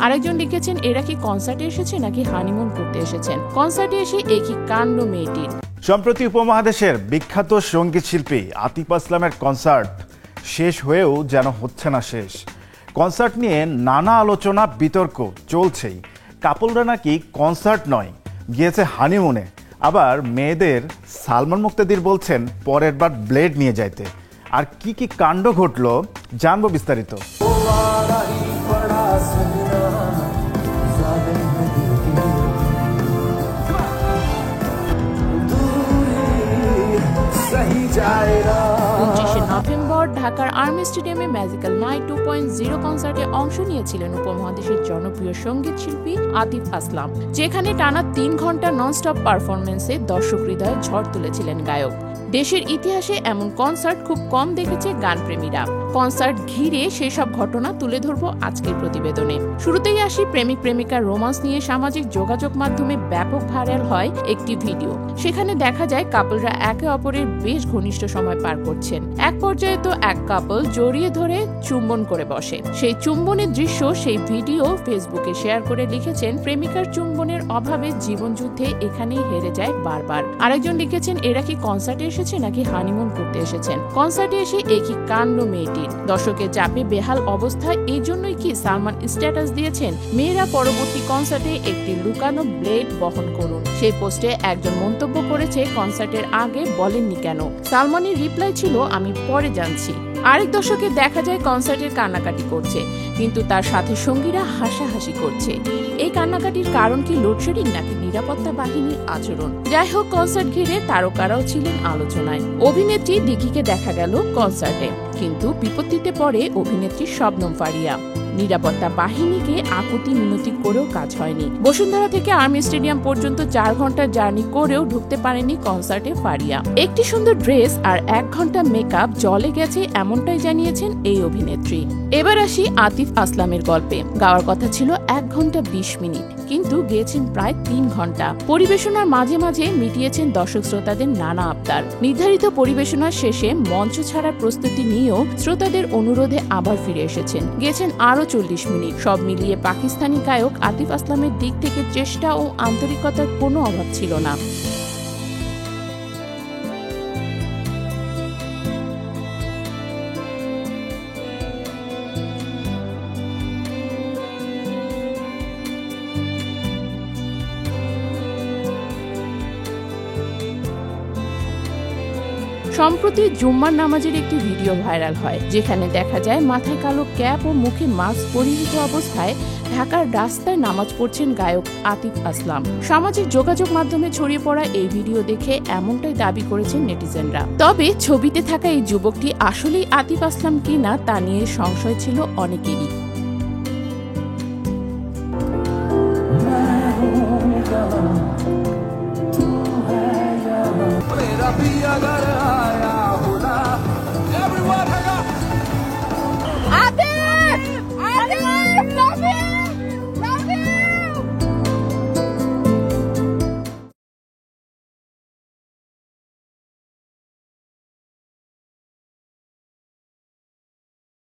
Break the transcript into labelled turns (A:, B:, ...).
A: আরেকজন লিখেছেন, এরা কি কনসার্টে এসেছে নাকি হানিমুন করতে এসেছেন? কনসার্টে এসে একই কাণ্ড মেয়েটির।
B: সম্প্রতি উপমহাদেশের বিখ্যাত সঙ্গীত শিল্পী আতিফ আসলামের কনসার্ট শেষ হয়েও যেন হচ্ছে না শেষ। কনসার্ট নিয়ে নানা আলোচনা বিতর্ক চলছেই। কাপলরা নাকি কনসার্ট নয়, গিয়েছে হানিমুনে। আবার মেয়েদের সালমান মুক্তাদির বলছেন পরের বার ব্লেড নিয়ে যাইতে। আর কি কি কাণ্ড ঘটলো জানবো বিস্তারিত।
A: নভেম্বর ঢাকার আর্মি স্টেডিয়ামে ম্যাজিক্যাল নাইট 2.0 কনসার্টে অংশ নিয়েছিলেন উপমহাদেশের জনপ্রিয় সঙ্গীত শিল্পী আতিফ আসলাম, যেখানে টানা 3 ঘন্টা ননস্টপ পারফরমেন্সে দর্শক হৃদয়ে ঝড় তুলেছিলেন গায়ক। দেশের ইতিহাসে এমন কনসার্ট খুব কম দেখেছে গানপ্রেমীরা। কনসার্ট ঘিরে সেসব ঘটনা তুলে ধরবো আজকের প্রতিবেদনে। শুরুতেই আসি প্রেমিক প্রেমিকার রোমান্স নিয়ে সামাজিক যোগাযোগ মাধ্যমে ব্যাপক ভাইরাল হয় একটি ভিডিও। সেখানে দেখা যায় কাপলরা একে অপরের বেশ ঘনিষ্ঠ সময় পার করছেন। এক পর্যায়ে তো এক কাপল জড়িয়ে ধরে চুম্বন করে বসে। সেই চুম্বনের দৃশ্য সেই ভিডিও ফেসবুকে শেয়ার করে লিখেছেন, প্রেমিকার চুম্বনের অভাবে জীবনযুদ্ধে এখানেই হেরে যায় বারবার। আরেকজন লিখেছেন, এরা কি কনসার্টে এসেছে নাকি হানিমুন করতে এসেছেন? কনসার্টে এসে একই কাণ্ড মেয়েটির। দর্শকের চাপে বেহাল অবস্থায় এই জন্যই কি সালমান স্ট্যাটাস দিয়েছেন, মেয়েরা পরবর্তী কনসার্টে একটি লুকানো ব্লেড বহন করুন। সেই পোস্টে একজন মন্তব্য করেছে, কনসার্টের আগে বলেননি কেন? সালমানের রিপ্লাই ছিল, আমি পরে জানছি। আরেক দর্শকে দেখা যায় কনসার্টের কান্নাকাটি করছে, কিন্তু তার সাথে সঙ্গীরা হাসাহাসি করছে। এই কান্নাকাটির কারণ কি লোডশেডিং নাকি নিরাপত্তা বাহিনীর আচরণ? যাই হোক, কনসার্ট ঘিরে তারকারাও ছিলেন আলোচনায়। অভিনেত্রী দিঘিকে দেখা গেল কনসার্টে, কিন্তু বিপত্তিতে পড়ে অভিনেত্রী শবনম ফারিয়া। নিরাপত্তা বাহিনীকে আকুতি মিনতি করেও কাজ হয়নি। বসুন্ধরা থেকে আর্মি স্টেডিয়াম পর্যন্ত 4 ঘন্টার জার্নি করেও ঢুকতে পারেনি কনসার্টে ফারিয়া। একটি সুন্দর ড্রেস আর 1 ঘন্টা মেকআপ জলে গেছে, এমনটাই জানিয়েছেন এই অভিনেত্রী। এবার আসি আতিফ আসলামের গল্পে। গাওয়ার কথা ছিল 1 ঘন্টা 20 মিনিট, কিন্তু গেয়েছেন প্রায় 3 ঘন্টা। পরিবেশনার মাঝে মাঝে মিটিয়েছেন দর্শক শ্রোতাদের নানা আবদার। নির্ধারিত পরিবেশনার শেষে মঞ্চ ছাড়ার প্রস্তুতি নিয়েও শ্রোতাদের অনুরোধে আবার ফিরে এসেছেন। গেছেন আরো 40 মিনিট। সব মিলিয়ে পাকিস্তানি গায়ক আতিফ আসলামের দিক থেকে চেষ্টা ও আন্তরিকতার কোনো অভাব ছিল না। সম্প্রতি জুম্মার নামাজের একটি ভিডিও ভাইরাল হয়, যেখানে দেখা যায় মাথায় কালো ক্যাপ ও মুখে মাস্ক পরিহিত অবস্থায় ঢাকার রাস্তায় নামাজ পড়ছেন গায়ক আতিফ আসলাম। সামাজিক যোগাযোগ মাধ্যমে ছড়িয়ে পড়া এই ভিডিও দেখে এমনটাই দাবি করেছেন নেটিজেনরা। তবে ছবিতে থাকা এই যুবকটি আসলেই আতিফ আসলাম কিনা তা নিয়ে সংশয় ছিল অনেকেরই।
C: मेरा पिया घर